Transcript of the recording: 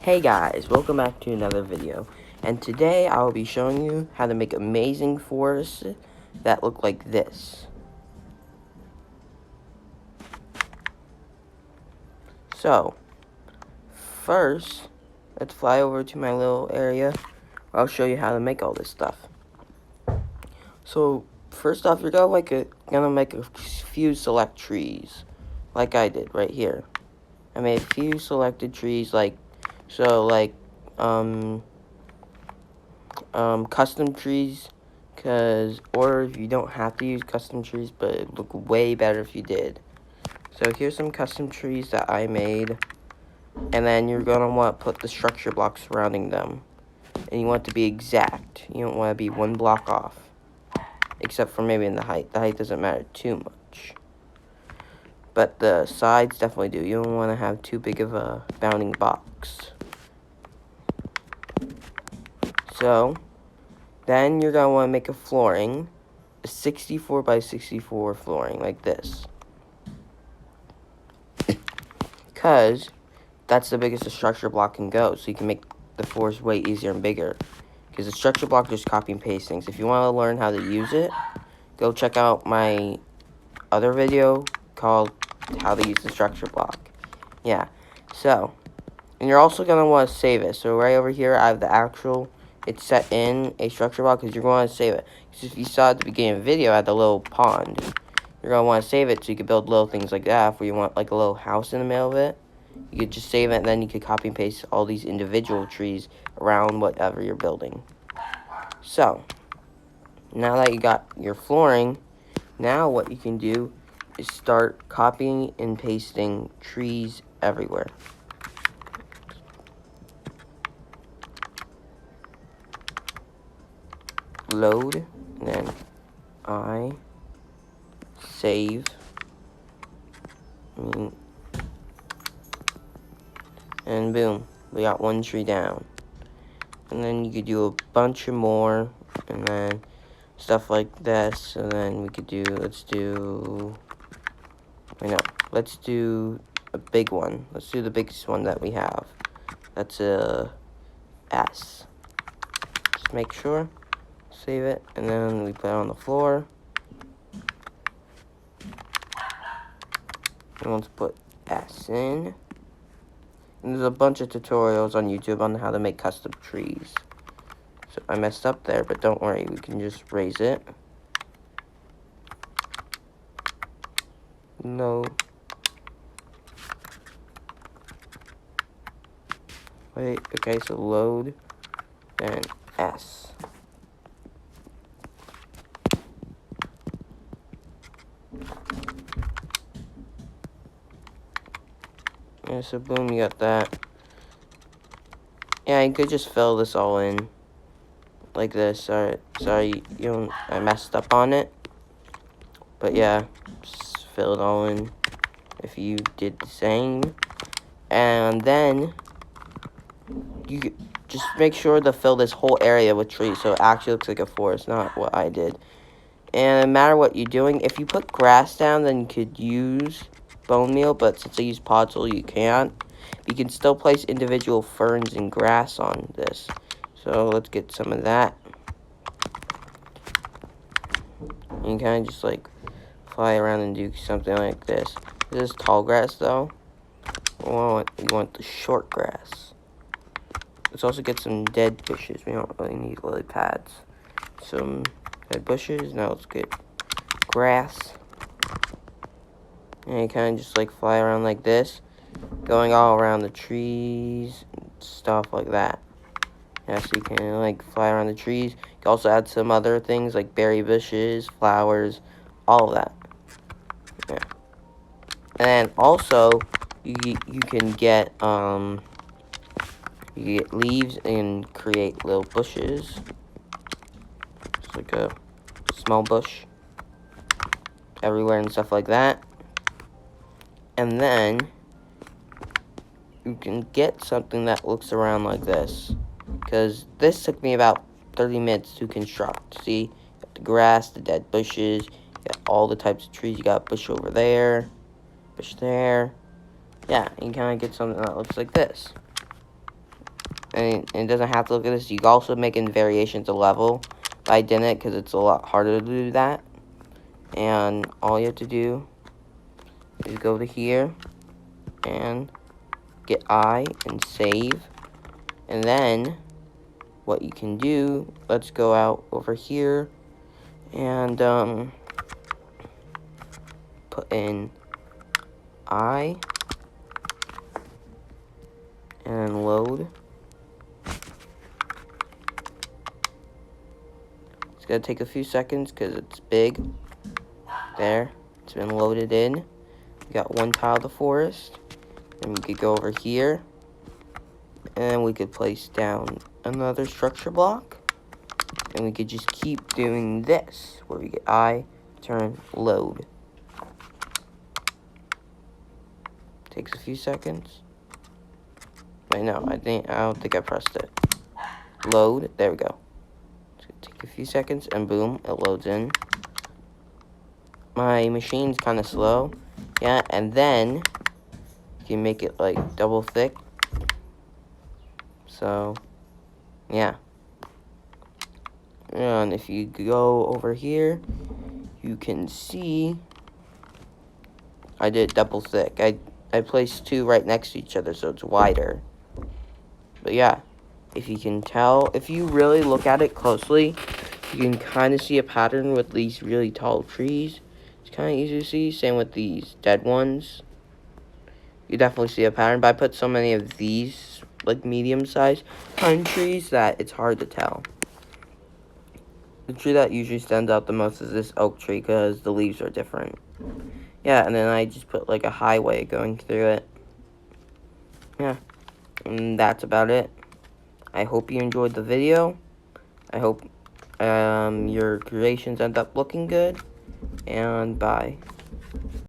Hey guys, welcome back to another video, and today I will be showing you how to make amazing forests that look like this. So, first, let's fly over to my little area where I'll show you how to make all this stuff. So, first off, you're gonna make a few select trees, like I did right here. I made a few selected trees, custom trees, or if you don't have to use custom trees, but it would look way better if you did. So here's some custom trees that I made, and then you're going to want to put the structure blocks surrounding them, and you want it to be exact. You don't want to be one block off, except for maybe in the height. The height doesn't matter too much, but the sides definitely do. You don't want to have too big of a bounding box. So then you're going to want to make a flooring, a 64 by 64 flooring, like this. Because that's the biggest a structure block can go, so you can make the forest way easier and bigger. Because the structure block just copy and paste things. If you want to learn how to use it, go check out my other video called How to Use the Structure Block. Yeah, so, and you're also going to want to save it. So right over here, I have the actual, it's set in a structure block because you're going to save it. Because if you saw at the beginning of the video, I had the little pond. You're going to want to save it so you can build little things like that. If you want like a little house in the middle of it, you could just save it, and then you could copy and paste all these individual trees around whatever you're building. So, now that you got your flooring, now what you can do is start copying and pasting trees everywhere. Load, and then I save. And boom, we got one tree down. And then you could do a bunch of more, and then stuff like this. And then we could do, let's do a big one. Let's do the biggest one that we have. That's a S. Just make sure, save it, and then we put it on the floor. And let's put S in. And there's a bunch of tutorials on YouTube on how to make custom trees. So I messed up there, but don't worry, we can just raise it. No. Wait, okay, so load, then S. Yeah, so boom, you got that. Yeah, you could just fill this all in like this. Sorry, I messed up on it. But yeah, just fill it all in if you did the same. And then you just make sure to fill this whole area with trees so it actually looks like a forest, not what I did. And no matter what you're doing, if you put grass down, then you could use bone meal, but since I use Podzol, you can't. You can still place individual ferns and grass on this. So let's get some of that. You can kind of just like fly around and do something like this. This is tall grass though. We want the short grass. Let's also get some dead bushes. We don't really need lily pads. Some dead bushes. Now let's get grass. And you kind of just like fly around like this, going all around the trees and stuff like that. Yeah, so you can like fly around the trees. You can also add some other things like berry bushes, flowers, all of that. Yeah. And also you can get leaves and create little bushes. Just like a small bush everywhere and stuff like that. And then you can get something that looks around like this. Because this took me about 30 minutes to construct. See, you got the grass, the dead bushes, you got all the types of trees. You got a bush over there, bush there. Yeah, you kind of get something that looks like this. and it doesn't have to look at this. You can also make in variations of level, but I didn't because it's a lot harder to do that. And all you have to do is go to here and get I and save. And then what you can do, let's go out over here and put in I and load. It's gonna take a few seconds because it's big. There, it's been loaded in. We got one tile of the forest. And we could go over here. And we could place down another structure block. And we could just keep doing this, where we get I, turn, load. Takes a few seconds. Wait, no, I don't think I pressed it. Load, there we go. It's gonna take a few seconds, and boom, it loads in. My machine's kind of slow. Yeah, and then you can make it like double thick. So, yeah. And if you go over here, you can see I did double thick. I placed two right next to each other so it's wider. But yeah, if you can tell, if you really look at it closely, you can kind of see a pattern with these really tall trees. It's kind of easy to see. Same with these dead ones. You definitely see a pattern, but I put so many of these, like, medium-sized pine trees that it's hard to tell. The tree that usually stands out the most is this oak tree because the leaves are different. Yeah, and then I just put, like, a highway going through it. Yeah, and that's about it. I hope you enjoyed the video. I hope your creations end up looking good. And bye.